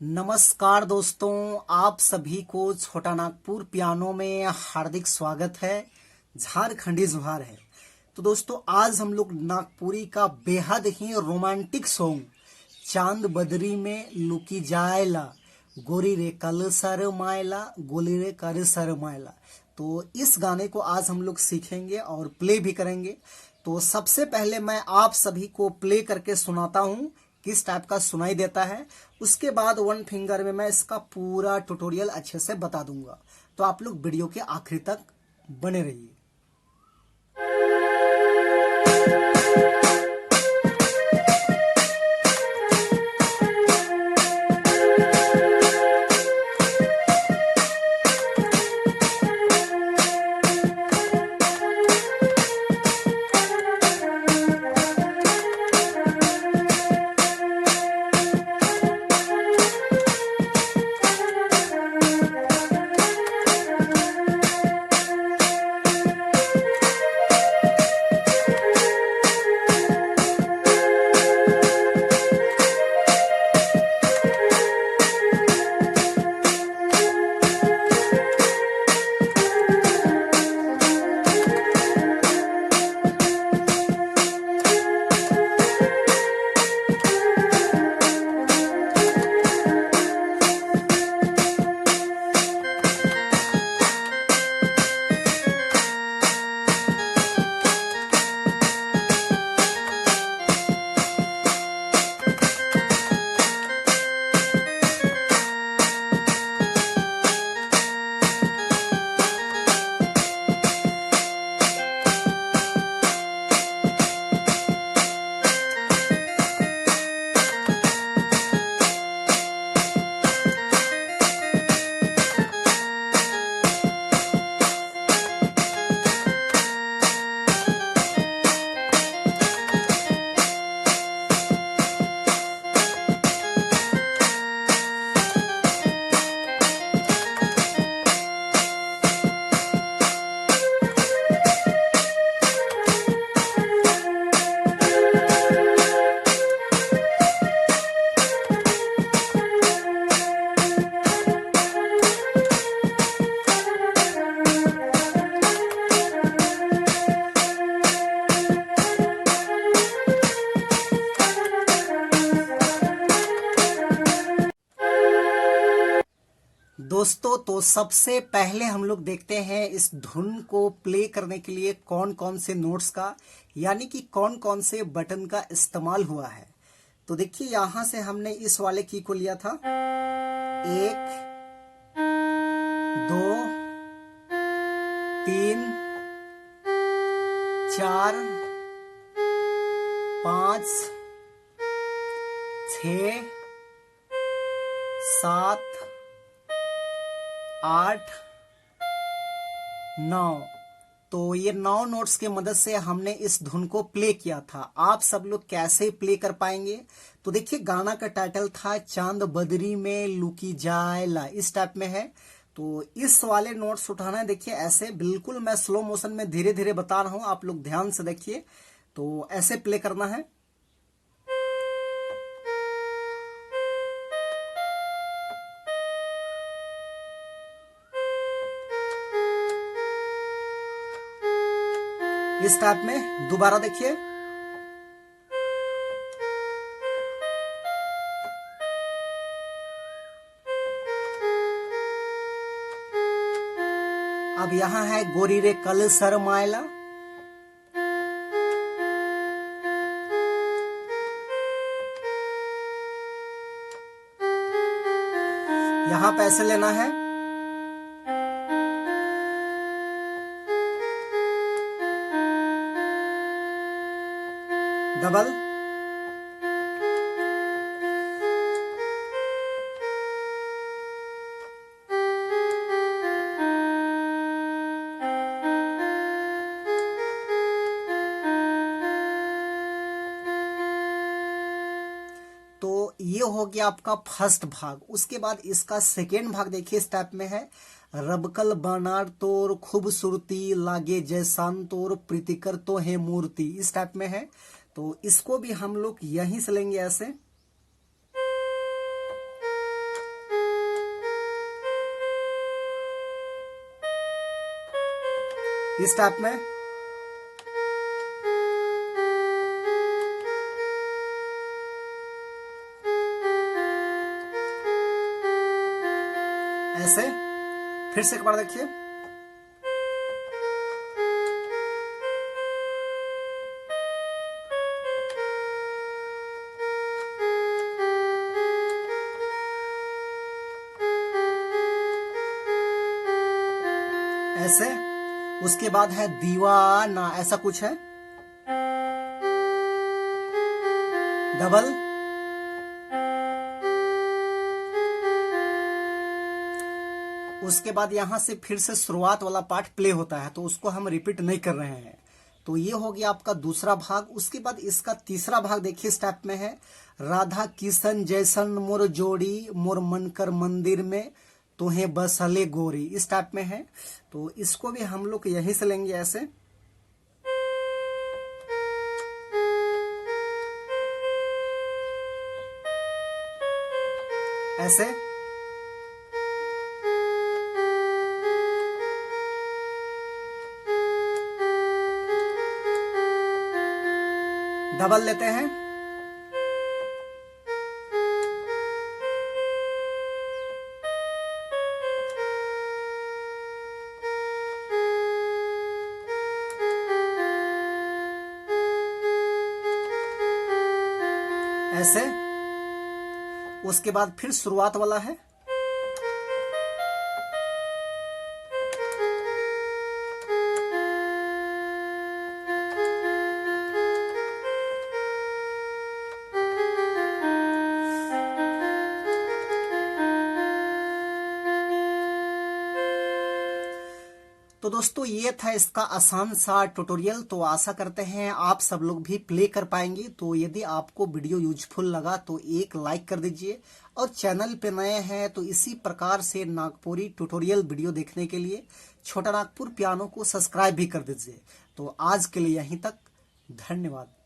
नमस्कार दोस्तों, आप सभी को छोटा नागपुर पियानो में हार्दिक स्वागत है। झारखंडी जुहार है। तो दोस्तों, आज हम लोग नागपुरी का बेहद ही रोमांटिक सॉन्ग चांद बदरी में लुकी जायला गोरी रे कल सर मायला गोली रे कर सर मायला, तो इस गाने को आज हम लोग सीखेंगे और प्ले भी करेंगे। तो सबसे पहले मैं आप सभी को प्ले करके सुनाता हूँ किस टाइप का सुनाई देता है। उसके बाद वन फिंगर में मैं इसका पूरा ट्यूटोरियल अच्छे से बता दूंगा। तो आप लोग वीडियो के आखिरी तक बने रहिए। दोस्तों, तो सबसे पहले हम लोग देखते हैं इस धुन को प्ले करने के लिए कौन कौन से नोट्स का यानी कि कौन कौन से बटन का इस्तेमाल हुआ है। तो देखिए, यहां से हमने इस वाले की को लिया था 1 2 3 4 5 6 7 8 9। तो ये 9 नोट्स के मदद से हमने इस धुन को प्ले किया था। आप सब लोग कैसे प्ले कर पाएंगे? तो देखिए, गाना का टाइटल था चांद बदरी में लुकी जायला, इस टाइप में है। तो इस वाले नोट्स उठाना है। देखिए, ऐसे बिल्कुल मैं स्लो मोशन में धीरे धीरे बता रहा हूं, आप लोग ध्यान से देखिए। तो ऐसे प्ले करना है। इस टाइप में दोबारा देखिए। अब यहां है गोरी रे कल सर मायला। यहां पैसे लेना है। डबल। तो ये हो गया आपका फर्स्ट भाग। उसके बाद इसका सेकेंड भाग देखिए, इस टाइप में है। रबकल बनार तोर खूबसूरती लागे जैसान तोर प्रीतिकर तो है मूर्ति, इस टाइप में है। तो इसको भी हम लोग यहीं से लेंगे ऐसे। इस टाइप में। ऐसे फिर से एक बार देखिए। ऐसे उसके बाद है दीवाना, ऐसा कुछ है। डबल। उसके बाद यहां से फिर से शुरुआत वाला पार्ट प्ले होता है, तो उसको हम रिपीट नहीं कर रहे हैं। तो ये हो गया आपका दूसरा भाग। उसके बाद इसका तीसरा भाग देखिए, इस टाइप में है। राधा किशन जैसन मोर जोड़ी, मोर मन कर मंदिर में तुम्हें बसले गोरी, इस टाइप में है। तो इसको भी हम लोग यहीं से लेंगे, ऐसे। ऐसे डबल लेते हैं। ऐसे उसके बाद फिर शुरुआत वाला है। तो दोस्तों ये था इसका आसान सा ट्यूटोरियल। तो आशा करते हैं आप सब लोग भी प्ले कर पाएंगे। तो यदि आपको वीडियो यूजफुल लगा तो एक लाइक कर दीजिए, और चैनल पे नए हैं तो इसी प्रकार से नागपुरी ट्यूटोरियल वीडियो देखने के लिए छोटा नागपुर पियानो को सब्सक्राइब भी कर दीजिए। तो आज के लिए यहीं तक, धन्यवाद।